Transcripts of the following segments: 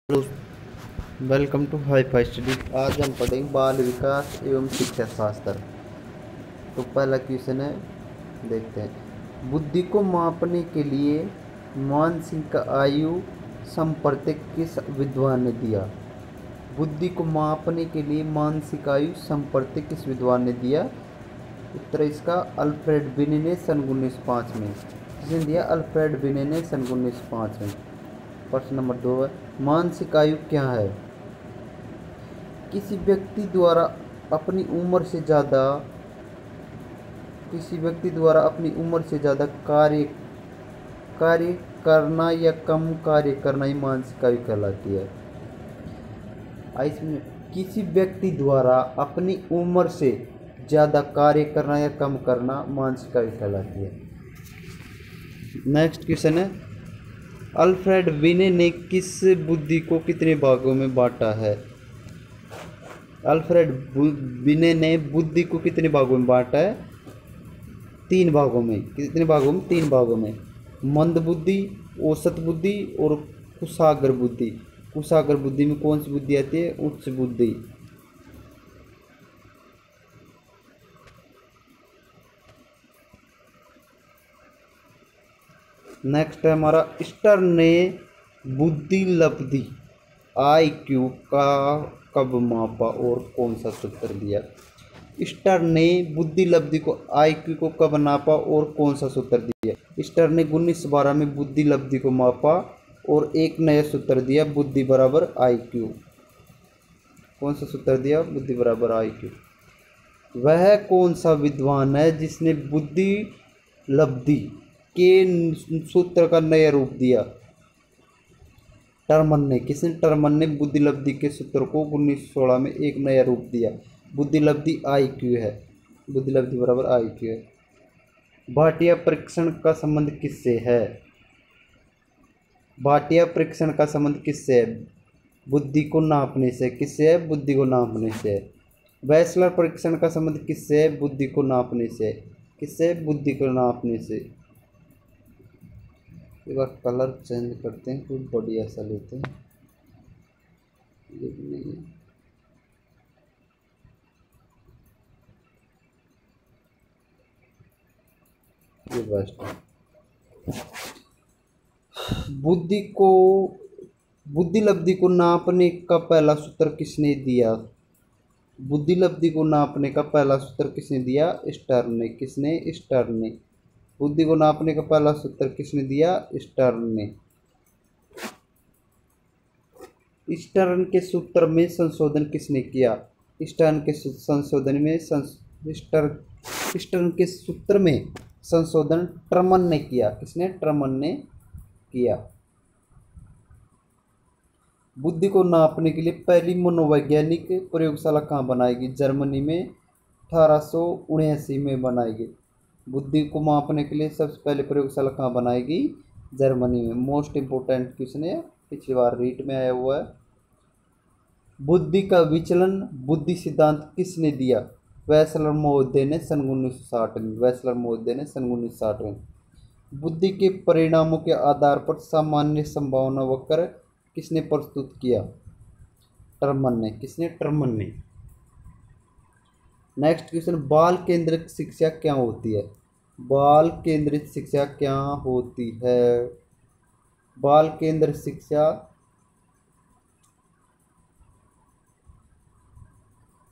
Hello, welcome to hi fi study. आज हम पढ़ेंगे बाल विकास एवं शिक्षा शास्त्र। तो पहला क्वेश्चन है, देखते हैं। बुद्धि को मापने के लिए मानसिक आयु संप्रत्यक किस विद्वान ने दिया? बुद्धि को मापने के लिए मानसिक आयु संप्रत्यक किस विद्वान ने दिया? उत्तर इसका अल्फ्रेड बिने ने सन 1905 में। किसने दिया? अल्फ्रेड बिने ने सन 1905 में। प्रश्न नंबर 2 है, मानसिक आयु क्या है? किसी व्यक्ति द्वारा अपनी उम्र से ज़्यादा कार्य करना या कम कार्य करना ही मानसिक आयु कहलाती है। इसमें किसी व्यक्ति द्वारा अपनी उम्र से ज़्यादा कार्य करना या कम करना मानसिक आयु कहलाती है। नेक्स्ट क्वेश्चन है, अल्फ्रेड बिने ने किस बुद्धि को कितने भागों में बांटा है? अल्फ्रेड बिने ने बुद्धि को कितने भागों में बांटा है? 3 भागों में। कितने भागों में? 3 भागों में। मंद बुद्धि, औसत बुद्धि और कुशाग्र बुद्धि। कुशाग्र बुद्धि में कौन सी बुद्धि आती है? उच्च बुद्धि। नेक्स्ट है हमारा, स्टर्न ने बुद्धि लब्धि IQ का कब मापा और कौन सा सूत्र दिया? स्टर्न ने बुद्धि लब्धि को IQ को कब नापा और कौन सा सूत्र दिया? स्टर्न ने 1912 में बुद्धि लब्धि को मापा और एक नया सूत्र दिया, बुद्धि बराबर IQ। कौन सा सूत्र दिया? बुद्धि बराबर IQ। वह कौन सा विद्वान है जिसने बुद्धि लब्धि के सूत्र का नया रूप दिया? टर्मन ने। किसने? टर्मन ने बुद्धि लब्धि के सूत्र को 1916 में एक नया रूप दिया, बुद्धि लब्धि IQ है। बुद्धि लब्धि बराबर IQ है। भाटिया परीक्षण का संबंध किससे है? भाटिया परीक्षण का संबंध किससे है? बुद्धि को नापने से। किससे है? बुद्धि को नापने से। वेसलर परीक्षण का संबंध किससे है? बुद्धि को नापने से। किससे? बुद्धि को नापने से। एक बार कलर चेंज करते हैं, कुछ बढ़िया सा लेते हैं। ये नहीं, ये बेस्ट है। बुद्धि लब्धि को नापने का पहला सूत्र किसने दिया? बुद्धि लब्धि को नापने का पहला सूत्र किसने दिया? स्टर्न ने। किसने? स्टर्न ने। बुद्धि को नापने का पहला सूत्र किसने दिया? स्टर्न ने। स्टर्न के सूत्र में संशोधन किसने किया? स्टर्न के संशोधन में स्टर्न के सूत्र में संशोधन टर्मन ने किया। किसने? टर्मन ने किया। बुद्धि को नापने के लिए पहली मनोवैज्ञानिक प्रयोगशाला कहाँ बनाई गई? जर्मनी में 1879 में बनाई गई। बुद्धि को मापने के लिए सबसे पहले प्रयोगशाला कहाँ बनाई गई? जर्मनी में। मोस्ट इम्पोर्टेंट क्वेश्चन है, पिछली बार रीट में आया हुआ है। बुद्धि का विचलन बुद्धि सिद्धांत किसने दिया? वेसलर महोदय ने सन 1960 में। वेसलर महोदय ने सन 1960 में। बुद्धि के परिणामों के आधार पर सामान्य संभावना वक्र किसने प्रस्तुत किया? टर्मन ने। किसने? टर्मन ने। नेक्स्ट क्वेश्चन, बाल केंद्रित शिक्षा क्या होती है? बाल केंद्रित शिक्षा क्या होती है? बाल केंद्रित शिक्षा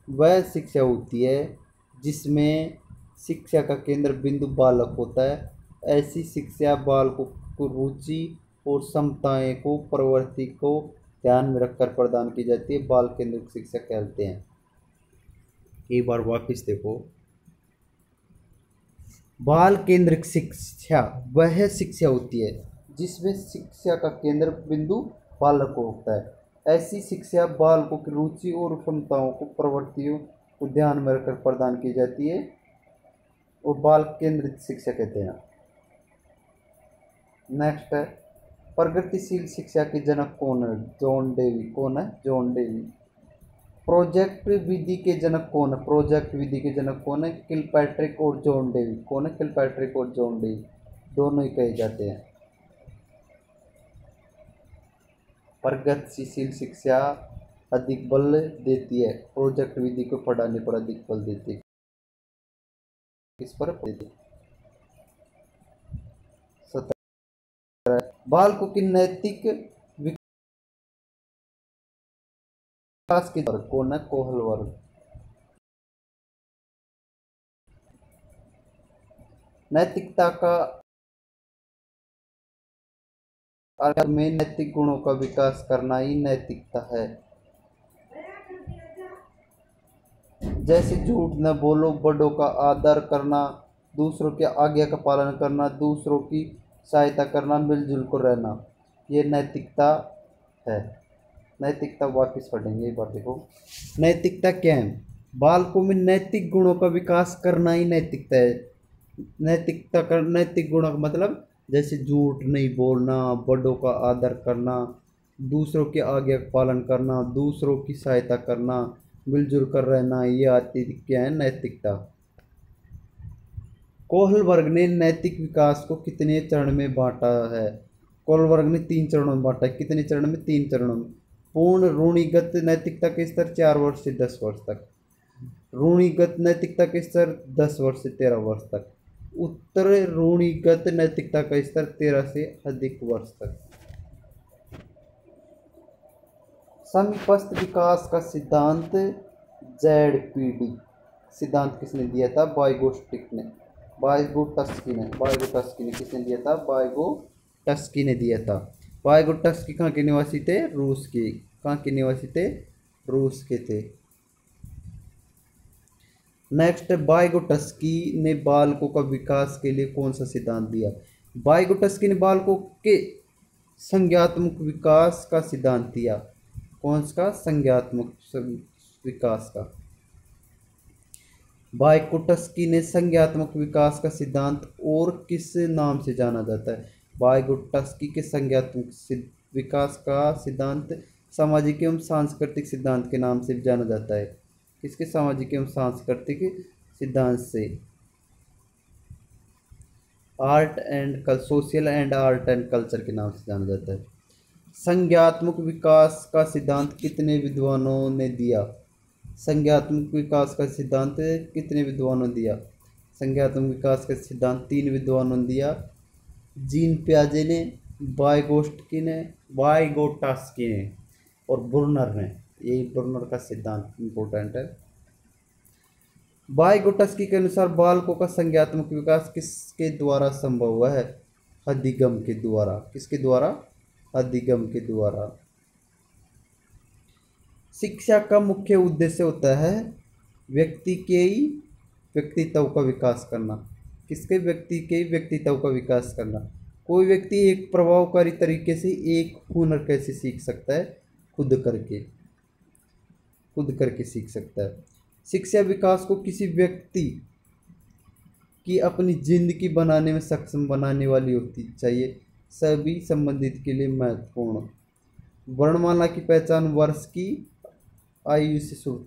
वह शिक्षा होती है जिसमें शिक्षा का केंद्र बिंदु बालक होता है। ऐसी शिक्षा बालकों को रुचि और क्षमताएं को प्रवृत्ति को ध्यान में रखकर प्रदान की जाती है, बाल केंद्रित शिक्षा कहते हैं। एक बार वापस देखो, बाल केंद्रित शिक्षा वह शिक्षा होती है जिसमें शिक्षा का केंद्र बिंदु बालक होता है। ऐसी शिक्षा बालकों की रुचि और क्षमताओं को प्रवृत्तियों को ध्यान में रखकर प्रदान की जाती है और बाल केंद्रित शिक्षा कहते हैं। नेक्स्ट है, प्रगतिशील शिक्षा के जनक कौन है? John Dewey. कौन है? John Dewey. प्रोजेक्ट विधि के जनक कौन है? प्रोजेक्ट विधि के जनक कौन है? किलपैट्रिक और जॉन डेवी। कौन है? किलपैट्रिक और जॉन डेवी, दोनों ही कहे जाते हैं। प्रगतिशील शिक्षा अधिक बल देती है, प्रोजेक्ट विधि को पढ़ाने पर अधिक बल देती है, किस पर देती है। 17 बालकों की नैतिक विकास के वर्ग कौन है, कोहल वर्ग। नैतिकता का अर्थ में नैतिक गुणों का विकास करना ही नैतिकता है। जैसे झूठ न बोलो, बड़ों का आदर करना, दूसरों की आज्ञा का पालन करना, दूसरों की सहायता करना, मिलजुल कर रहना, ये नैतिकता है। नैतिकता वापस पढ़ेंगे एक बार, देखो नैतिकता क्या है। बालकों में नैतिक गुणों का विकास करना ही नैतिकता है। नैतिकता का नैतिक गुणों का मतलब जैसे झूठ नहीं बोलना, बड़ों का आदर करना, दूसरों की आज्ञा का पालन करना, दूसरों की सहायता करना, मिलजुल कर रहना, ये आती क्या है, नैतिकता। कोहल वर्ग ने नैतिक विकास को कितने चरण में बांटा है। कोहल वर्ग ने 3 चरणों में बांटा है। कितने चरण में, 3 चरणों में। पूर्ण रूढ़िगत नैतिकता के स्तर 4 वर्ष से 10 वर्ष तक, रूढ़िगत नैतिकता के स्तर 10 वर्ष से 13 वर्ष तक, उत्तर रूढ़िगत नैतिकता का स्तर 13 से अधिक वर्ष तक। समीपस्थ विकास का सिद्धांत ZPD सिद्धांत किसने दिया था, वाइगोट्स्की ने। किसने दिया था, वाइगोट्स्की ने दिया था। वाइगोट्स्की कहाँ के निवासी थे, रूस के। कहाँ के निवासी थे, रूस के थे। नेक्स्ट, वाइगोट्स्की ने बालकों का विकास के लिए कौन सा सिद्धांत दिया। वाइगोट्स्की ने बालकों के संज्ञात्मक विकास का सिद्धांत दिया। कौन सा, संज्ञात्मक विकास का। वाइगोट्स्की ने संज्ञात्मक विकास का सिद्धांत और किस नाम से जाना जाता है। वाइगोट्स्की के संज्ञात्मक विकास का सिद्धांत सामाजिक एवं सांस्कृतिक सिद्धांत के नाम से जाना जाता है। किसके, सामाजिक एवं सांस्कृतिक सिद्धांत से। Social and art and culture के नाम से जाना जाता है। संज्ञात्मक विकास का सिद्धांत कितने विद्वानों ने दिया। संज्ञात्मक विकास का सिद्धांत कितने विद्वानों ने दिया। संज्ञात्मक विकास का सिद्धांत 3 विद्वानों ने दिया, जीन पियाजे ने, वाइगोट्स्की ने और ब्रूनर ने। यही ब्रूनर का सिद्धांत इम्पोर्टेंट है। वाइगोट्स्की के अनुसार बालकों का संज्ञात्मक विकास किसके द्वारा संभव हुआ है, अधिगम के द्वारा। किसके द्वारा, अधिगम के द्वारा। शिक्षा का मुख्य उद्देश्य होता है व्यक्तित्व का विकास करना। किसके, व्यक्ति के व्यक्तित्व का विकास करना। कोई व्यक्ति एक प्रभावकारी तरीके से एक हुनर कैसे सीख सकता है, खुद करके सीख सकता है। शिक्षा विकास को किसी व्यक्ति की अपनी जिंदगी बनाने में सक्षम बनाने वाली होती चाहिए, सभी संबंधित के लिए महत्वपूर्ण। वर्णमाला की पहचान वर्ष की आयु से शुरू।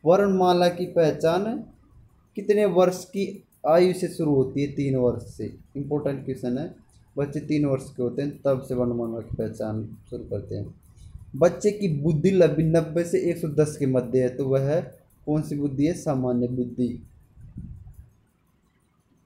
वर्णमाला की पहचान कितने वर्ष की आयु से शुरू होती है, 3 वर्ष से। इम्पोर्टेंट क्वेश्चन है। बच्चे 3 वर्ष के होते हैं तब से वर्णमाला की पहचान शुरू करते हैं। बच्चे की बुद्धि 90 से 110 के मध्य है, तो वह कौन सी बुद्धि है, सामान्य बुद्धि।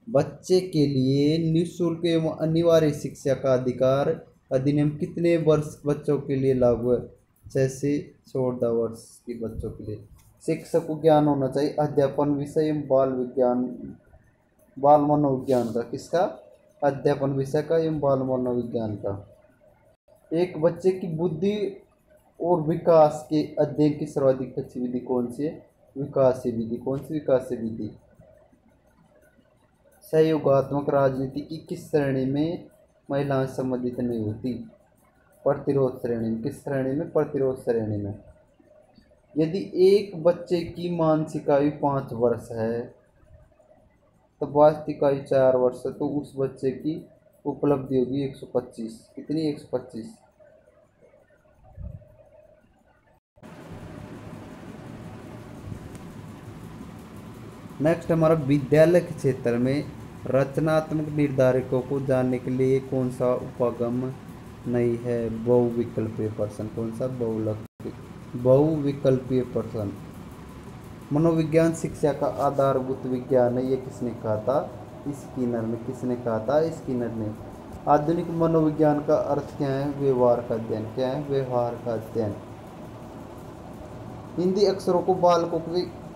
बच्चे के लिए निःशुल्क एवं अनिवार्य शिक्षा का अधिकार अधिनियम कितने वर्ष बच्चों के लिए लागू है, 6 से 14 वर्ष के बच्चों के लिए। शिक्षक को ज्ञान होना चाहिए अध्यापन विषय एवं बाल मनोविज्ञान का। किसका, अध्यापन विषय का एवं बाल मनोविज्ञान का। एक बच्चे की बुद्धि और विकास के अध्ययन की सर्वाधिक अच्छी विधि कौन सी है, विकासीय विधि। कौन सी, विकासीय विधि। सहयोगात्मक राजनीति की किस श्रेणी में महिलाएं सम्मिलित नहीं होती, प्रतिरोध श्रेणी में। किस श्रेणी में, प्रतिरोध श्रेणी में। यदि एक बच्चे की मानसिक आयु 5 वर्ष है तो वास्तविक आयु 4 वर्ष है, तो उस बच्चे की उपलब्धि होगी 125। कितनी, 125। नेक्स्ट हमारा विद्यालय के क्षेत्र में रचनात्मक निर्धारकों को जानने के लिए कौन सा उपागम नहीं है, बहुविकल्पीय पर्सन। कौन सा? बहुविकल्पीय पर्सन। मनोविज्ञान शिक्षा का आधारभूत विज्ञान है, ये किसने कहा था? स्किनर ने। किसने कहा था? स्किनर ने। आधुनिक मनोविज्ञान का अर्थ क्या है? व्यवहार का अध्ययन। क्या है? व्यवहार का अध्ययन। हिंदी अक्षरों को बालकों को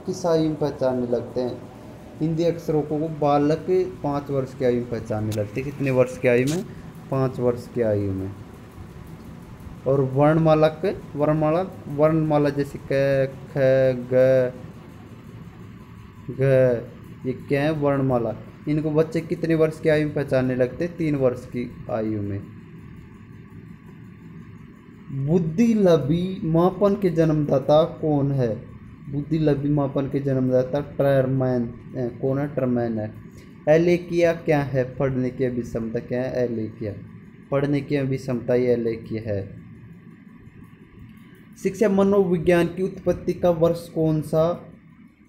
किस आयु में पहचानने लगते हैं? हिंदी अक्षरों को बालक 5 वर्ष की आयु में पहचानने लगते हैं। कितने वर्ष की आयु में? 5 वर्ष की आयु में। और वर्णमाला वर्णमाला जैसे क, ख, ग, घ, ये क्या है? वर्णमाला। इनको बच्चे कितने वर्ष की आयु में पहचानने लगते हैं? 3 वर्ष की आयु में। बुद्धिलब्धि मापन के जन्मदाता कौन है? बुद्धिलब्धि मापन के जन्मदाता ट्रैरमैन। कौन है? ट्रैरमैन है। एलेकिया क्या है? पढ़ने की अभिक्षमता। क्या है? एलेकिया पढ़ने की अभिक्षमता, ये एलेकिया है। शिक्षा मनोविज्ञान की उत्पत्ति का वर्ष कौन सा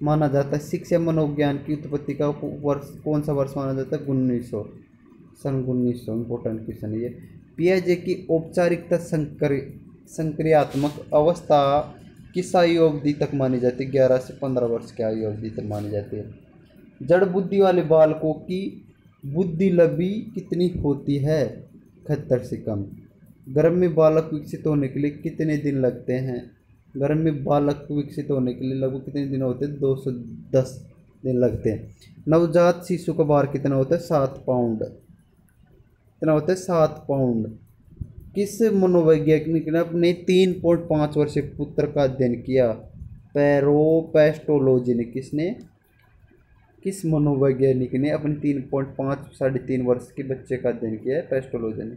माना जाता है? शिक्षा मनोविज्ञान की उत्पत्ति का वर्ष कौन सा वर्ष माना जाता है? 1900। सन 1900। इंपॉर्टेंट क्वेश्चन है ये। पियाजे की औपचारिकता संक्रियात्मक अवस्था किस आयु अवधि तक मानी जाती है? 11 से 15 वर्ष की आयु अवधि तक मानी जाती है। जड़ बुद्धि वाले बालकों की बुद्धिलब्धि कितनी होती है? 71 से कम। गर्भ में बालक विकसित होने के लिए कितने दिन लगते हैं? गर्भ में बालक विकसित होने के लिए लगभग कितने दिन होते हैं? 210 दिन लगते हैं। नवजात शिशु का भार कितना होता है? 7 पाउंड। कितना होता है? 7 पाउंड। किस मनोवैज्ञानिक ने अपने 3.5 वर्षीय पुत्र का अध्ययन किया? पैस्टोलॉजी ने। किसने? किस मनोवैज्ञानिक ने अपने 3.5 3.5 वर्ष के बच्चे का अध्ययन किया है? पैस्टोलॉजी ने।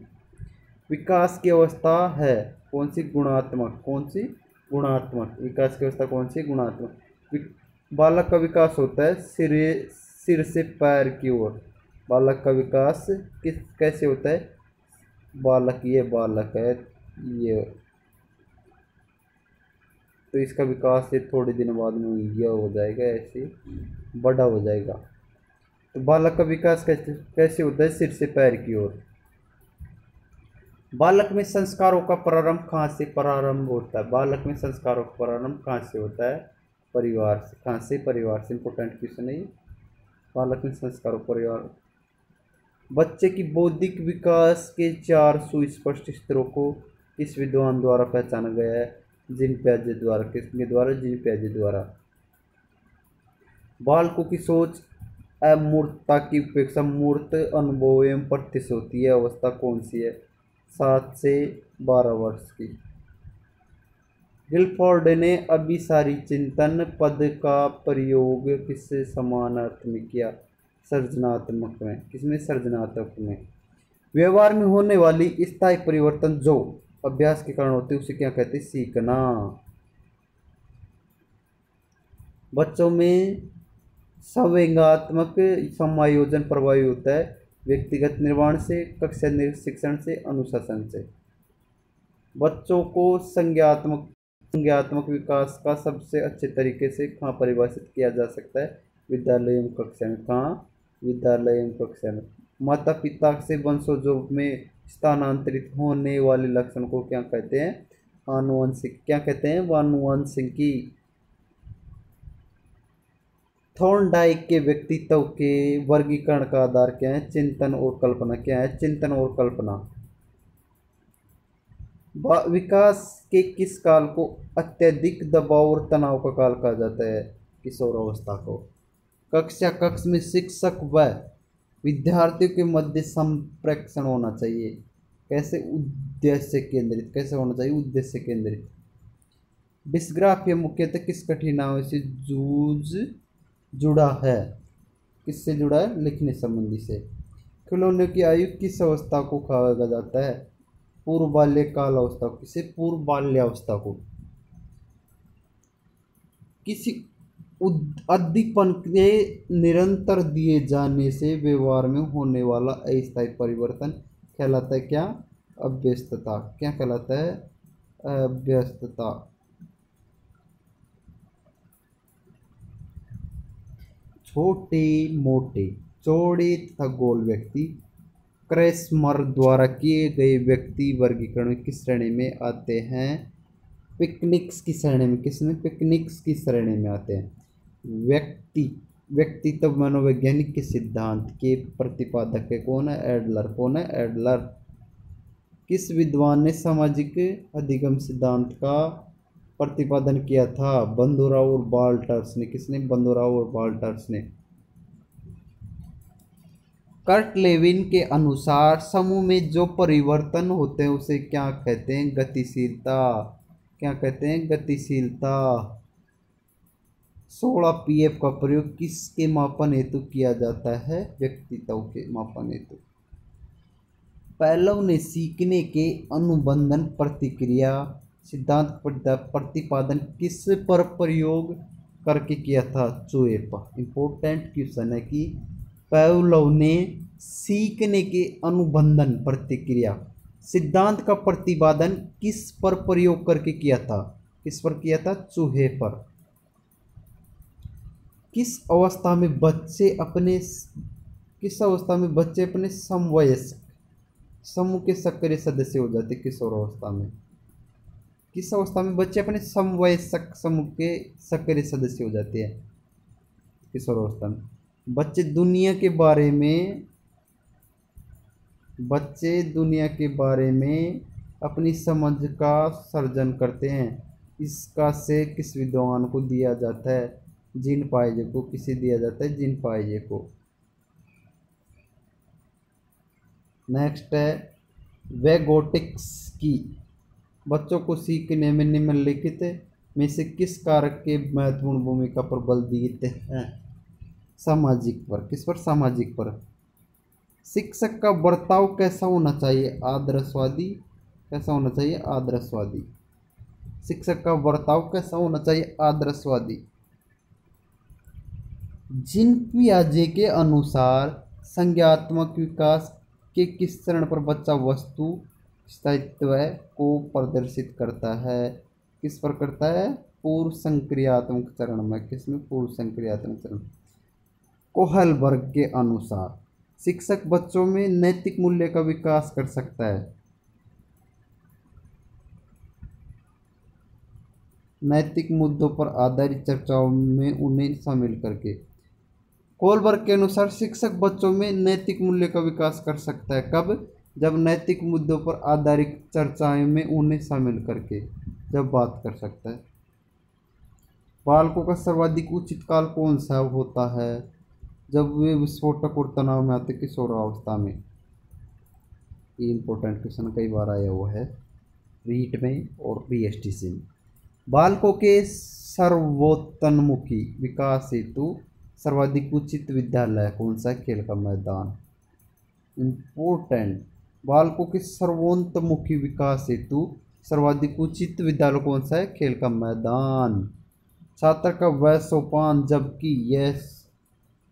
विकास की अवस्था है कौन सी? गुणात्मक। कौन सी? गुणात्मक। विकास की अवस्था कौन सी? गुणात्मक। बालक का विकास होता है सिर से पैर की ओर। बालक का विकास कैसे होता है? बालक, ये बालक है ये, तो इसका विकास ये थोड़े दिन बाद में यह हो जाएगा, ऐसे बड़ा हो जाएगा। तो बालक का विकास कैसे होता है? सिर से पैर की ओर। बालक में संस्कारों का प्रारंभ कहाँ से प्रारंभ होता है? बालक में संस्कारों का प्रारंभ कहाँ से होता है? परिवार से। कहाँ से? परिवार से। इंपॉर्टेंट क्वेश्चन है ये। बालक में संस्कारों परिवार। बच्चे की बौद्धिक विकास के 4 सुस्पष्ट स्तरों को इस विद्वान द्वारा पहचाना गया है? जीन पियाजे द्वारा। किसके द्वारा? जीन पियाजे द्वारा। बालकों की सोच अमूर्तता की उपेक्षा मूर्त अनुभव एवं प्रत्यक्ष होती है, अवस्था कौन सी है? 7 से 12 वर्ष की। गिलफोर्ड ने अभिसारी चिंतन पद का प्रयोग किससे समान अर्थ में किया? सृजनात्मक में। किसमें? सृजनात्मक में। व्यवहार में होने वाली स्थायी परिवर्तन जो अभ्यास के कारण होते हैं उसे क्या कहते हैं? सीखना। बच्चों में संवेगात्मक समायोजन प्रभावी होता है व्यक्तिगत निर्माण से, कक्षा शिक्षण से, अनुशासन से। बच्चों को संज्ञात्मक विकास का सबसे अच्छे तरीके से कहाँ परिभाषित किया जा सकता है? विद्यालय एवं कक्षा में। कहाँ? विद्यालय एवं कक्षा में। माता पिता से वंशजों में स्थानांतरित होने वाले लक्षण को क्या कहते हैं? आनुवंशिक। क्या कहते हैं? आनुवंशिकी। थॉर्नडाइक के व्यक्तित्व के वर्गीकरण का आधार क्या है? चिंतन और कल्पना। क्या है? चिंतन और कल्पना। विकास के किस काल को अत्यधिक दबाव और तनाव का काल कहा जाता है? किशोरावस्था को। कक्ष में शिक्षक व विद्यार्थियों के मध्य संप्रेषण होना चाहिए। कैसे? उद्देश्य केंद्रित। कैसे होना चाहिए? उद्देश्य केंद्रित। डिस्ग्राफिया मुख्यतः किस कठिनाई से जुड़ा है? किससे जुड़ा है? लिखने संबंधी से। खिलौने की आयु किस अवस्था को कहा जाता है? पूर्व बाल्यकाल अवस्था को। किसे? पूर्व बाल्यावस्था को। किसी उद्दीपन के निरंतर दिए जाने से व्यवहार में होने वाला अस्थायी परिवर्तन कहलाता है क्या? अभ्यस्तता। क्या कहलाता है? अभ्यस्तता। छोटे मोटे, चौड़े तथा गोल व्यक्ति क्रैस्मर द्वारा किए गए व्यक्ति वर्गीकरण में किस श्रेणी में आते हैं? पिकनिक्स की श्रेणी में। किसमें? पिकनिक्स की श्रेणी में आते हैं। व्यक्तित्व मनोवैज्ञानिक के सिद्धांत के प्रतिपादक है कौन है? एडलर। कौन है? एडलर। किस विद्वान ने सामाजिक अधिगम सिद्धांत का प्रतिपादन किया था? बंधुराव और वाल्टर्स ने। किसने? बंधुराव और वाल्टर्स ने। कर्ट लेविन के अनुसार समूह में जो परिवर्तन होते हैं उसे क्या कहते हैं? गतिशीलता। क्या कहते हैं? गतिशीलता। 16 पीएफ का प्रयोग किसके मापन हेतु किया जाता है? व्यक्तित्व के मापन हेतु। पैलव ने सीखने के अनुबंधन प्रतिक्रिया सिद्धांत प्रतिपादन किस पर प्रयोग करके किया था? चूहे पर। इंपॉर्टेंट क्वेश्चन है कि पैवलोव ने सीखने के अनुबंधन प्रतिक्रिया सिद्धांत का प्रतिपादन किस पर प्रयोग करके किया था? किस पर किया था? चूहे पर। किस अवस्था में बच्चे अपने समवयस्क समूह के सक्रिय सदस्य हो जाते? किशोर अवस्था में। किस अवस्था में बच्चे अपने समवयस्क समूह के सक्रिय सदस्य हो जाते हैं? किशोर अवस्था में। बच्चे दुनिया के बारे में अपनी समझ का सर्जन करते हैं। इसका श्रेय किस विद्वान को दिया जाता है? जीन पाइजे को। किसे दिया जाता है? जीन पाइजे को। नेक्स्ट है वेगोटिक्स की बच्चों को सीखने में निम्नलिखित में से किस कारक के महत्वपूर्ण भूमिका पर बल देते हैं? सामाजिक पर। किस पर? सामाजिक पर। शिक्षक का बर्ताव कैसा होना चाहिए? आदर्शवादी। कैसा होना चाहिए? आदर्शवादी। शिक्षक का बर्ताव कैसा होना चाहिए? आदर्शवादी। जीन पियाजे के अनुसार संज्ञानात्मक विकास के किस चरण पर बच्चा वस्तु स्थायित्व को प्रदर्शित करता है? किस पर करता है? पूर्व संक्रियात्मक चरण में। किसमें? पूर्व संक्रियात्मक चरण। कोहलबर्ग के अनुसार शिक्षक बच्चों में नैतिक मूल्य का विकास कर सकता है नैतिक मुद्दों पर आधारित चर्चाओं में उन्हें शामिल करके। कोहलबर्ग के अनुसार शिक्षक बच्चों में नैतिक मूल्य का विकास कर सकता है कब? जब नैतिक मुद्दों पर आधारित चर्चाएं में उन्हें शामिल करके जब बात कर सकता है। बालकों का सर्वाधिक उचित काल कौन सा होता है? जब वे विस्फोटक और तनाव में आते किशोरावस्था में। ये इंपॉर्टेंट क्वेश्चन कई बार आया हुआ है रीट में और बीएसटीसी में। बालकों के सर्वोत्तोन्मुखी विकास हेतु सर्वाधिक उचित विद्यालय कौन सा है? खेल का मैदान। इंपॉर्टेंट। बालकों के सर्वोत्तोन्मुखी विकास हेतु सर्वाधिक उचित विद्यालय कौन सा है? खेल का मैदान। छात्र का वह सोपान जबकि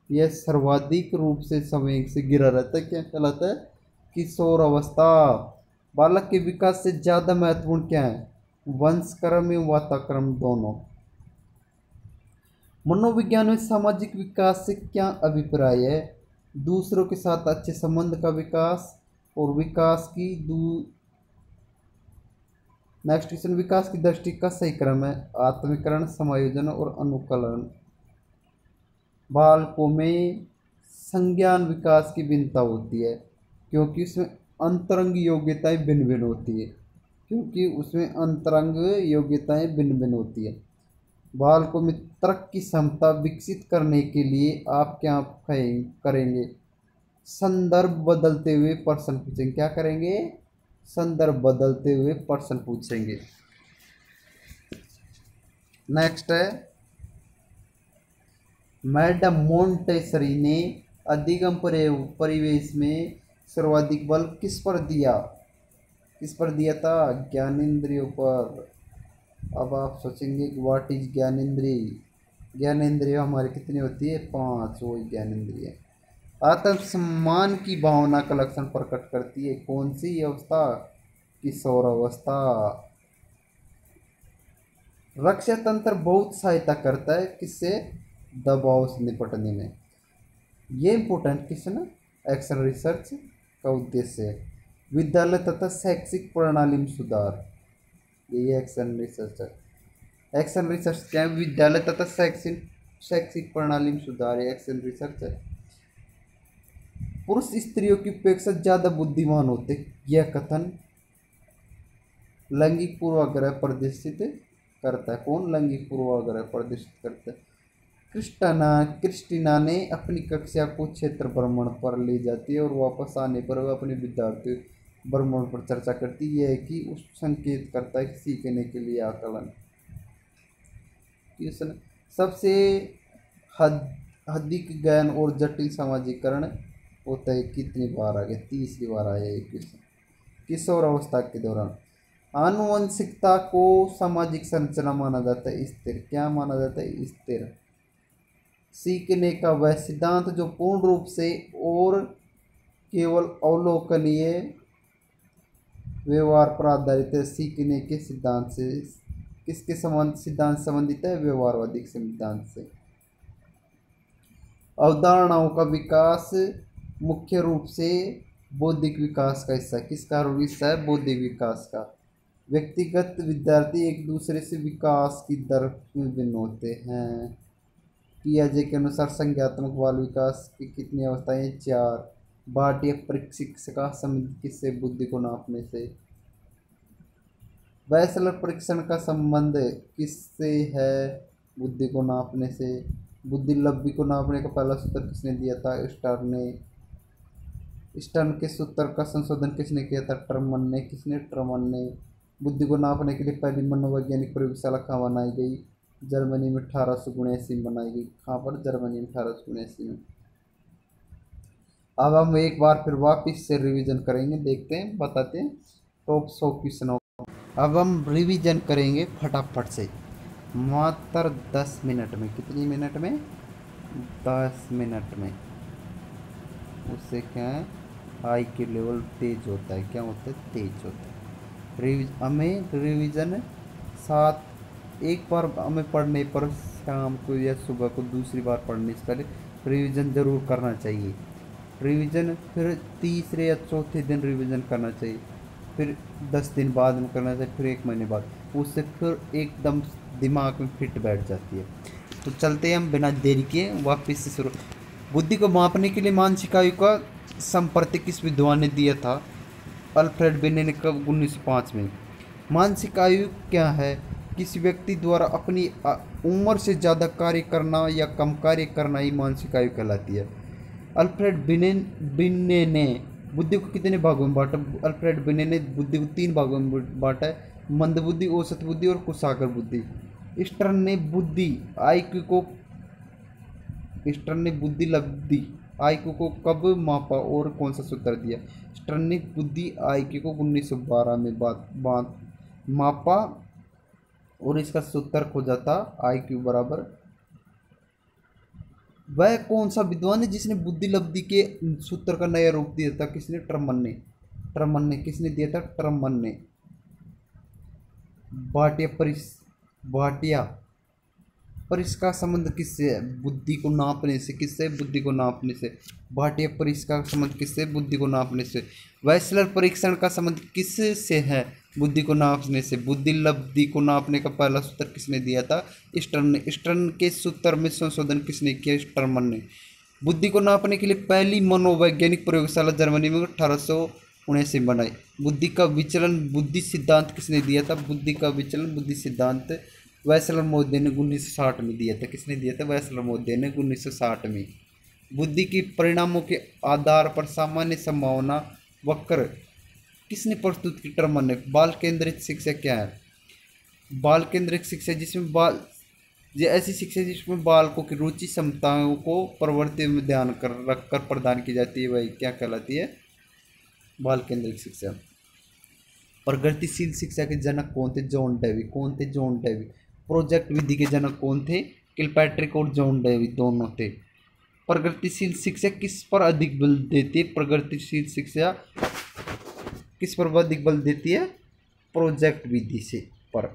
यह सर्वाधिक रूप से समय से गिरा रहता है क्या कहलाता है? किशोर अवस्था। बालक के विकास से ज़्यादा महत्वपूर्ण क्या है? वंशक्रम एवं वाताक्रम दोनों। मनोविज्ञान में सामाजिक विकास से क्या अभिप्राय है? दूसरों के साथ अच्छे संबंध का विकास और नेक्स्ट क्वेश्चन, विकास की दृष्टि का सही क्रम है? आत्मीकरण, समायोजन और अनुकलन। बालकों में संज्ञान विकास की भिन्नता होती है क्योंकि उसमें अंतरंग योग्यताएं भिन्न भिन्न होती है। बालकों में तर्क की क्षमता विकसित करने के लिए आप क्या करेंगे? संदर्भ बदलते हुए प्रश्न पूछेंगे। क्या करेंगे? संदर्भ बदलते हुए प्रश्न पूछेंगे। नेक्स्ट है मैडम मोंटेसरी ने अधिगम परिवेश में सर्वाधिक बल किस पर दिया था? ज्ञानेंद्रियों पर। अब आप सोचेंगे व्हाट इज ज्ञानेंद्रिय। ज्ञानेंद्रिय हमारी कितनी होती है? 5। वो ज्ञानेंद्रिय आत्मसम्मान की भावना का लक्षण प्रकट करती है। कौन सी अवस्था? किशोर अवस्था। रक्षा तंत्र बहुत सहायता करता है किससे? दबाव से निपटने में। ये इंपॉर्टेंट क्वेश्चन है। एक्शन रिसर्च का उद्देश्य है। विद्यालय तथा शैक्षिक प्रणाली में सुधार, ये एक्शन रिसर्च है। एक्शन रिसर्च क्या है? विद्यालय तथा शैक्षिक प्रणाली में सुधार, ये एक्शन रिसर्च है। पुरुष स्त्रियों की अपेक्षा ज्यादा बुद्धिमान होते, यह कथन लैंगिक पूर्वाग्रह प्रदर्शित करता है। कौन लैंगिक पूर्वाग्रह प्रदर्शित करता है? क्रिस्टीना ने अपनी कक्षा को क्षेत्र भ्रमण पर ले जाती है और वापस आने पर वह अपने विद्यार्थी भ्रमण पर चर्चा करती है। यह कि उस संकेत करता है कि सीखने के लिए आकलन। क्वेश्चन, सबसे अधिक ज्ञान और जटिल सामाजिकरण होता है कितनी बार आ गया? तीसरी बार आया ये क्वेश्चन। किशोर अवस्था के दौरान। आनुवंशिकता को सामाजिक संरचना माना जाता है स्थिर। क्या माना जाता है? स्थिर। सीखने का वह सिद्धांत जो पूर्ण रूप से और केवल अवलोकनीय व्यवहार पर आधारित है। सीखने के सिद्धांत से किसके सिद्धांत संबंधित है? व्यवहारवादी सिद्धांत से। अवधारणाओं का विकास मुख्य रूप से बौद्धिक विकास का हिस्सा। किसका हिस्सा है? बौद्धिक विकास का। व्यक्तिगत विद्यार्थी एक दूसरे से विकास की दर में भिन्न होते हैं। पियाजे के अनुसार संज्ञात्मक बाल विकास की कितनी अवस्थाएं? 4। भाटिया परीक्षक का संबंध किससे? बुद्धि को नापने से। बैचलर परीक्षण का संबंध किससे है? बुद्धि को नापने से। बुद्धि लब्धि को नापने का पहला सूत्र किसने दिया था? स्टर्न ने। स्टर्न के सूत्र का संशोधन किसने किया था? टर्मन ने। किसने? टर्मन ने। बुद्धि को नापने के लिए पहली मनोवैज्ञानिक प्रयोगशाला कहाँ बनाई गई? जर्मनी में 1879 में बनाई गई। कहाँ पर? जर्मनी में 1879 में। अब हम एक बार फिर वापस से रिवीजन करेंगे, देखते हैं, बताते हैं टॉप 100 क्वेश्चनों को। अब हम रिवीजन करेंगे फटाफट से, मात्र 10 मिनट में। कितनी मिनट में? 10 मिनट में। उससे क्या है? आई के लेवल तेज होता है। क्या होता है? तेज होता है। हमें रिवीजन 7 एक बार हमें पढ़ने पर शाम को या सुबह को दूसरी बार पढ़ने से पहले रिवीजन ज़रूर करना चाहिए। रिवीजन फिर तीसरे या चौथे दिन रिवीजन करना चाहिए, फिर 10 दिन बाद में करना चाहिए, फिर 1 महीने बाद। उससे फिर एकदम दिमाग में फिट बैठ जाती है। तो चलते हैं हम बिना देरी के वापस से शुरू। बुद्धि को मापने के लिए मानसिक आयु का संपर्क किस विद्वान ने दिया था? अल्फ्रेड बिने ने। कब? 1905 में। मानसिक आयु क्या है? किसी व्यक्ति द्वारा अपनी उम्र से ज़्यादा कार्य करना या कम कार्य करना ही मानसिक आयु कहलाती है। अल्फ्रेड बिने ने बुद्धि को कितने भागों में बांटा? अल्फ्रेड बिने ने बुद्धि को 3 भागों में बांटा है, मंदबुद्धि, औसत बुद्धि और कुशाग्र बुद्धि। स्टर्न ने बुद्धि लब्धि आईक्यू को कब मापा और कौन सा सूत्र दिया? स्टर्न ने बुद्धि आईक्यू को 1912 में मापा और इसका सूत्र खोजा था आईक्यू बराबर। वह कौन सा विद्वान है जिसने बुद्धि लब्धि के सूत्र का नया रूप दिया था? किसने? टर्मन ने। किसने दिया था? टर्मन ने। भाटिया पर इसका संबंध किससे है? बुद्धि को नापने से। किससे? बुद्धि को नापने से। भाटिया पर इसका संबंध किससे? बुद्धि को नापने से। वैसलर परीक्षण का संबंध किससे है? बुद्धि को नापने से। बुद्धि लब्धि को नापने का पहला सूत्र किसने दिया था? स्टर्न ने। स्टर्न के सूत्र में संशोधन किसने किया? टर्मन ने। बुद्धि को नापने के लिए पहली मनोवैज्ञानिक प्रयोगशाला जर्मनी में 1879 में बनाई। बुद्धि का विचलन बुद्धि सिद्धांत किसने दिया था? बुद्धि का विचलन बुद्धि सिद्धांत वैसलर मोदे ने 1960 में दिया था। किसने दिया था? वैसलर मोदे ने 1960 में। बुद्धि के परिणामों के आधार पर सामान्य संभावना वक्र किसने प्रस्तुत की? टर्मन ने। बाल केंद्रित शिक्षा क्या है? बाल केंद्रित शिक्षा जिसमें ये ऐसी शिक्षा जिसमें बालकों की रुचि क्षमताओं को प्रवृत्ति में ध्यान रखकर प्रदान की जाती है, वही क्या कहलाती है? बाल केंद्रित शिक्षा। प्रगतिशील शिक्षा के जनक कौन थे? John Dewey. कौन थे? John Dewey. प्रोजेक्ट विधि के जनक कौन थे? किलपैट्रिक और जॉन डेवी दोनों थे। प्रगतिशील शिक्षा किस पर अधिक बल देती है? प्रगतिशील शिक्षा किस पर अधिक बल देती है? प्रोजेक्ट विधि से पर।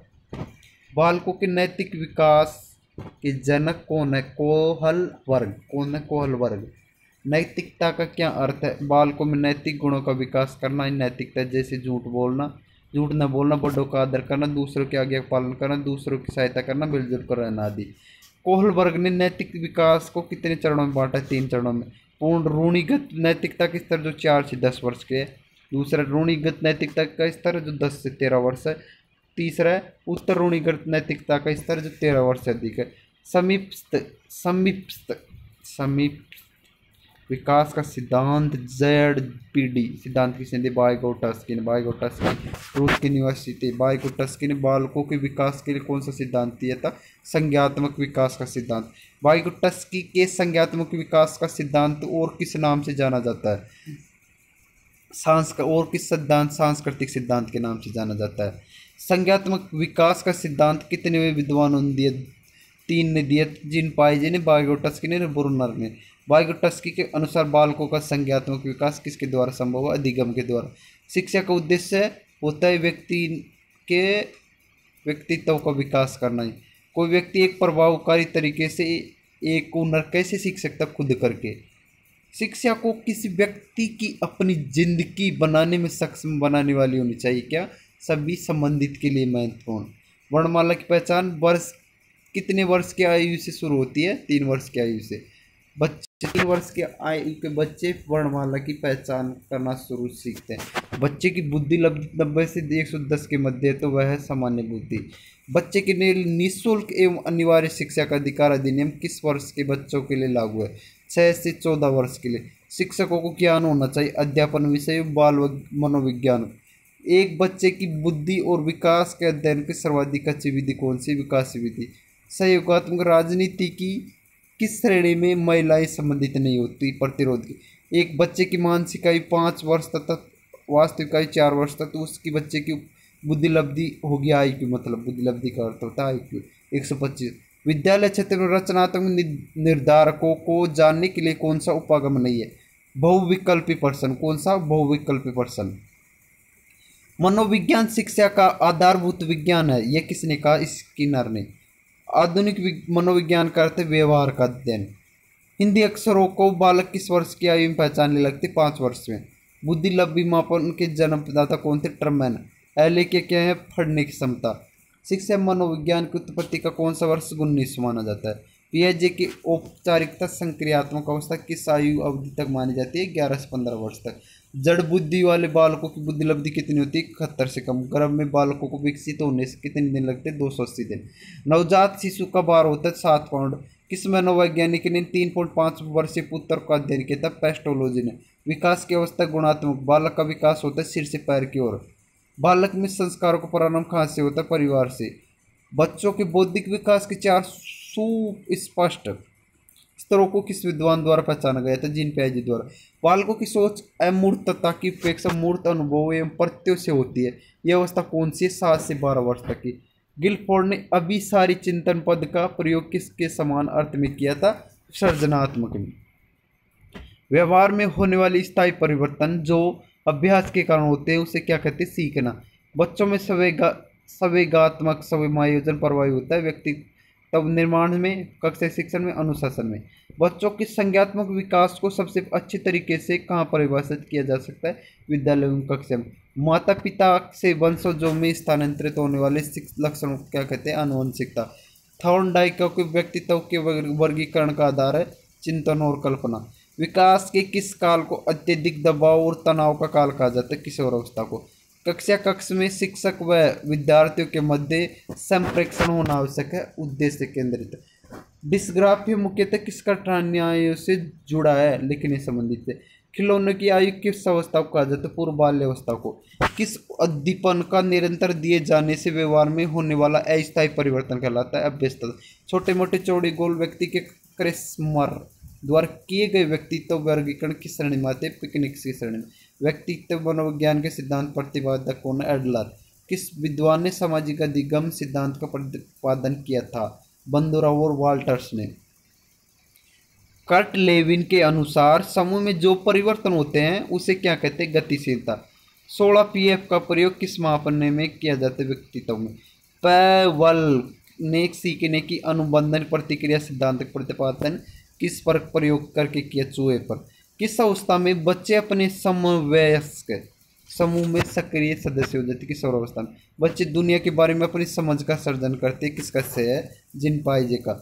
बालकों के नैतिक विकास के जनक कौन है? कोहल वर्ग। कौन है? कोहल वर्ग। नैतिकता का क्या अर्थ है? बालकों में नैतिक गुणों का विकास करना ही नैतिकता है, जैसे झूठ न बोलना, बड़ों का आदर करना, दूसरों की आज्ञा का पालन करना, दूसरों की सहायता करना, मिलजुल कर रहना आदि। कोहलबर्ग ने नैतिक विकास को कितने चरणों में बांटा है? 3 चरणों में। पूर्ण रूढ़िगत नैतिकता के स्तर जो 4 से 10 वर्ष के है। दूसरा रूढ़िगत नैतिकता का स्तर जो 10 से 13 वर्ष है। तीसरा है उत्तर रूढ़िगत नैतिकता का स्तर जो 13 वर्ष से अधिक है। समीपस्थ समीपस्थ समीप विकास का सिद्धांत ZPD सिद्धांत की संधि बाइगोटस्की रूस की यूनिवर्सिटी बाइगोटस्की ने बालकों के विकास के लिए कौन सा सिद्धांत दिया था? संज्ञात्मक विकास का सिद्धांत। बाइगोटस्की के संज्ञात्मक विकास का सिद्धांत और किस नाम से जाना जाता है? और किस सिद्धांत सांस्कृतिक सिद्धांत के नाम से जाना जाता है? संज्ञात्मक विकास का सिद्धांत कितने विद्वानों ने दिया? 3 ने दिया, जिन पाइजे ने, बाइगोटस्की ने, ब्रुनर ने। बाइगोटस्की के अनुसार बालकों का संज्ञात्मक विकास किसके द्वारा संभव है? अधिगम के द्वारा। शिक्षा का उद्देश्य होता है व्यक्तित्व का विकास करना ही। कोई व्यक्ति एक प्रभावकारी तरीके से एक हुनर कैसे सीख सकता? खुद करके। शिक्षा को किसी व्यक्ति की अपनी जिंदगी बनाने में सक्षम बनाने वाली होनी चाहिए। क्या? सभी संबंधित के लिए महत्वपूर्ण। वर्णमाला की पहचान कितने वर्ष की आयु से शुरू होती है? 3 वर्ष की आयु से। बच्चे 3 वर्ष की आयु के बच्चे वर्णमाला की पहचान करना शुरू सीखते हैं। बच्चे की बुद्धि 90 से 110 के मध्य है तो वह है सामान्य बुद्धि। बच्चे के लिए निःशुल्क एवं अनिवार्य शिक्षा का अधिकार अधिनियम किस वर्ष के बच्चों के लिए लागू है? 6 से 14 वर्ष के लिए। शिक्षकों को ज्ञान होना चाहिए अध्यापन विषय बाल मनोविज्ञान। एक बच्चे की बुद्धि और विकास के अध्ययन की सर्वाधिक अच्छी विधि कौन सी? विकास विधि। सहयोगात्मक राजनीति की किस श्रेणी में महिलाएं संबंधित नहीं होती? प्रतिरोध की। एक बच्चे की मानसिक आयु 5 वर्ष तक वास्तविक आयु 4 वर्ष तक तो उसकी बच्चे की बुद्धि लब्धि होगी। IQ मतलब बुद्धि लब्धि का अर्थ होता है IQ 125। विद्यालय क्षेत्र में रचनात्मक निर्धारकों को जानने के लिए कौन सा उपागम नहीं है? बहुविकल्पी प्रश्न। कौन सा? बहुविकल्पी प्रश्न। मनोविज्ञान शिक्षा का आधारभूत विज्ञान है, यह किसने कहा? स्किनर ने। आधुनिक मनोविज्ञान का अर्थ व्यवहार का अध्ययन। हिंदी अक्षरों को बालक किस वर्ष की आयु में पहचानने लगते? 5 वर्ष में। बुद्धि लब्धि मापन के जन्मदाता कौन थे? टर्मैन। एले के क्या है? पढ़ने की क्षमता। शिक्षा मनोविज्ञान की उत्पत्ति का कौन सा वर्ष 19 माना जाता है? पियाजे की औपचारिकता संक्रियात्मक अवस्था किस आयु अवधि तक मानी जाती है? 11 से 15 वर्ष तक। जड़ बुद्धि वाले बालकों की बुद्धि लब्धि कितनी होती है? 71 से कम। गर्भ में बालकों को विकसित होने से कितने दिन लगते हैं? 280 दिन। नवजात शिशु का भार होता है 7 पाउंड। किस मनोवैज्ञानिक ने 3.5 वर्षीय पुत्र का अध्ययन किया था? पेस्टोलॉजी ने। विकास की अवस्था गुणात्मक। बालक का विकास होता है सिर से पैर की ओर। बालक में संस्कारों का प्रारंभ कहाँ से होता है? परिवार से। बच्चों के बौद्धिक विकास के 4 सुस्पष्ट स्तरों को किस विद्वान द्वारा पहचाना गया था? जीन पियाजे द्वारा। बालकों की सोच अमूर्तता की अपेक्षा मूर्त अनुभव एवं प्रत्ययों से होती है। यह अवस्था कौन सी है? 7 से 12 वर्ष तक की। गिलफोर्ड ने अभिसारी चिंतन पद का प्रयोग किसके समान अर्थ में किया था? सृजनात्मक में। व्यवहार में होने वाली स्थायी परिवर्तन जो अभ्यास के कारण होते हैं उसे क्या कहते हैं? सीखना। बच्चों में संवेगात्मक समायोजन प्रभावी होता है व्यक्तित्व निर्माण में, कक्षा शिक्षण में, अनुशासन में। बच्चों के संज्ञात्मक विकास को सबसे अच्छे तरीके से कहाँ परिभाषित किया जा सकता है? विद्यालय एवं कक्षा में। माता पिता से वंशजों में स्थानांतरित होने वाले लक्षणों को क्या कहते हैं? आनुवंशिकता। थॉर्नडाइक के व्यक्तित्व के वर्गीकरण का आधार है चिंतन और कल्पना। विकास के किस काल को अत्यधिक दबाव और तनाव का काल कहा जाता है? किशोरावस्था को। कक्ष में शिक्षक व विद्यार्थियों के मध्य संप्रेषण होना आवश्यक है, उद्देश्य केंद्रित। डिस्ग्राफिया मुख्यतः किस कठिनाइयों से जुड़ा है? लिखने संबंधित है। खिलौने की आयु किस अवस्था को कहा जाता है? पूर्व बाल्यावस्था को। किस उद्दीपन का निरंतर दिए जाने से व्यवहार में होने वाला अस्थायी परिवर्तन कहलाता है? अभ्यस्तता। छोटे मोटे चौड़ी गोल व्यक्ति के क्रेस्मर द्वारा किए गए व्यक्तित्व वर्गीकरण किस श्रेणी में आते हैं? पिकनिक की श्रेणी में। व्यक्तित्व मनोविज्ञान के सिद्धांत प्रतिपादक कौन है? एडलर। किस विद्वान ने सामाजिक अधिगम सिद्धांत का प्रतिपादन किया था? बंदूराव और वाल्टर्स ने। कर्ट लेविन के अनुसार समूह में जो परिवर्तन होते हैं उसे क्या कहते हैं? गतिशीलता। 16 PF का प्रयोग किस मापने में किया जाता है? व्यक्तित्व में। पैवल ने सीखने की अनुबंधन प्रतिक्रिया सिद्धांत का प्रतिपादन किस पर प्रयोग करके किया? चूहे पर। किस अवस्था में बच्चे अपने समवयस्क समूह में सक्रिय सदस्य हो जाते? किस और अवस्था में बच्चे दुनिया के बारे में अपनी समझ का सर्जन करते हैं? किसका से है? जिन पाइजे का।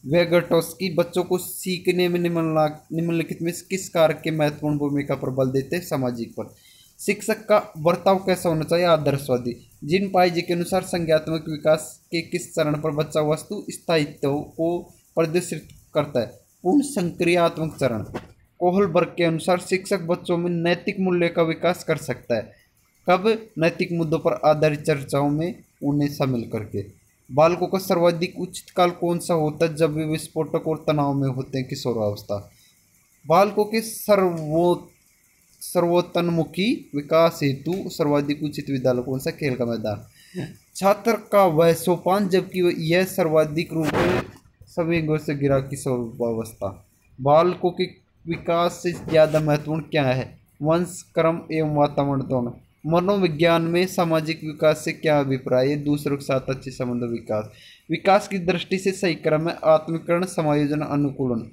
वेगटोस्की बच्चों को सीखने में निम्नलिखित में किस कारक के महत्वपूर्ण भूमिका पर बल देते हैं? सामाजिक पर। शिक्षक का बर्ताव कैसा होना चाहिए? आदर्शवादी। जिन पाइजे के अनुसार संज्ञात्मक विकास के किस चरण पर बच्चा वस्तु स्थायित्व को प्रदर्शित करता है? पूर्ण संक्रियात्मक चरण। कोहलबर्ग के अनुसार शिक्षक बच्चों में नैतिक मूल्य का विकास कर सकता है। कब? नैतिक मुद्दों पर आधारित चर्चाओं में उन्हें शामिल करके। बालकों का सर्वाधिक उचित काल कौन सा होता है? जब वे विस्फोटक और तनाव में होते हैं। किशोरावस्था। बालकों के सर्वोत्तोन्मुखी विकास हेतु सर्वाधिक उचित विद्यालय कौन सा? खेल का मैदान। छात्र का वह सोपान जबकि यह सर्वाधिक रूप में सभी अंगों से गिरा। किशोरावस्था। बालकों के विकास से ज़्यादा महत्वपूर्ण क्या है? वंश, क्रम एवं वातावरण दोनों। मनोविज्ञान में सामाजिक विकास से क्या अभिप्राय है? दूसरों के साथ अच्छे संबंध। विकास विकास की दृष्टि से सही क्रम है आत्मीकरण, समायोजन, अनुकूलन।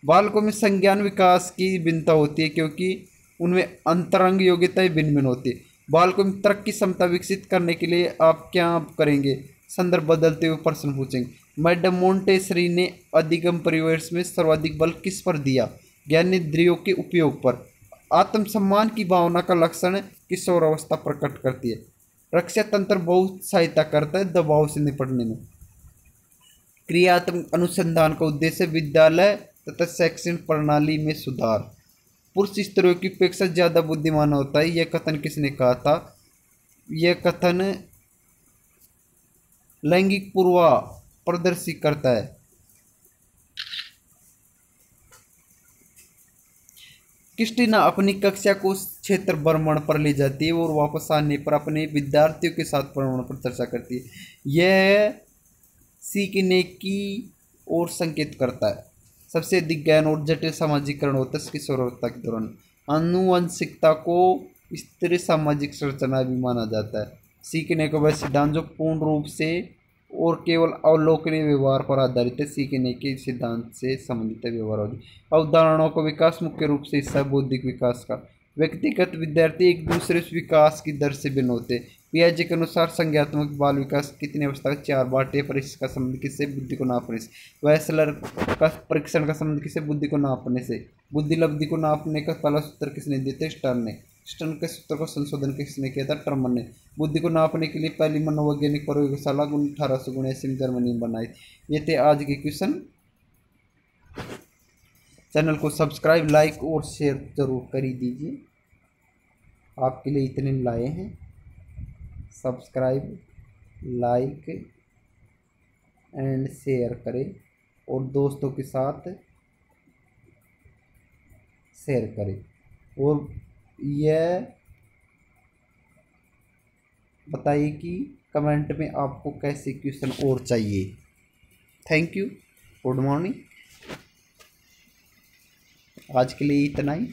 बालकों में संज्ञान विकास की भिन्नता होती है क्योंकि उनमें अंतरंग योग्यताएं भिन्न भिन्न होती है। बालकों में तर्क की क्षमता विकसित करने के लिए आप क्या करेंगे? संदर्भ बदलते हुए प्रश्न पूछेंगे। मैडम मोंटेसरी ने अधिगम परिवेश में सर्वाधिक बल किस पर दिया? ज्ञानेंद्रियों के उपयोग पर। आत्मसम्मान की भावना का लक्षण किशोरावस्था प्रकट करती है। रक्षा तंत्र बहुत सहायता करता है दबाव से निपटने में। क्रियात्मक अनुसंधान का उद्देश्य विद्यालय तथा शैक्षणिक प्रणाली में सुधार। पुरुष स्त्रियों की अपेक्षा ज़्यादा बुद्धिमान होता है, यह कथन किसने कहा था? यह कथन लैंगिक पूर्वा प्रदर्शित करता है। क्रिस्टीना अपनी कक्षा को क्षेत्र भ्रमण पर ले जाती है और वापस आने पर अपने विद्यार्थियों के साथ भ्रमण पर चर्चा करती है। यह सीखने की ओर संकेत करता है। सबसे अधिक ज्ञान और जटिल सामाजिकरण होता है किशोरावस्था के दौरान। आनुवंशिकता को स्थिर सामाजिक संरचना भी माना जाता है। सीखने का वह सिद्धांत जो पूर्ण रूप से और केवल अवलोकनीय व्यवहार पर आधारित है। सीखने के सिद्धांत से संबंधित है व्यवहार। अवधारणाओं का विकास मुख्य रूप से हिस्सा बौद्धिक विकास का। व्यक्तिगत विद्यार्थी एक दूसरे से विकास की दर से भिन्न होते हैं। पियाजे के अनुसार संज्ञात्मक बाल विकास कितनी अवस्था का? 4 बार। पर इसका संबंध किससे? बुद्धि को नापने से। वेसलर का परीक्षण का संबंध किससे? बुद्धि को नापने से। बुद्धि लब्धि को नापने का पहला सूत्र किसने दिया था? स्टर्न ने। स्टर्न के सूत्र का संशोधन किसने किया था? टर्मन ने। बुद्धि को नापने के लिए पहली मनोवैज्ञानिक प्रयोगशाला 1879 में जर्मनी में बनाई। ये थे आज के क्वेश्चन। चैनल को सब्सक्राइब, लाइक और शेयर जरूर कर दीजिए। आपके लिए इतने लाए हैं। सब्सक्राइब, लाइक एंड शेयर करें और दोस्तों के साथ शेयर करें और यह बताइए कि कमेंट में आपको कैसे क्वेश्चन और चाहिए। Thank you. Good morning. आज के लिए इतना ही।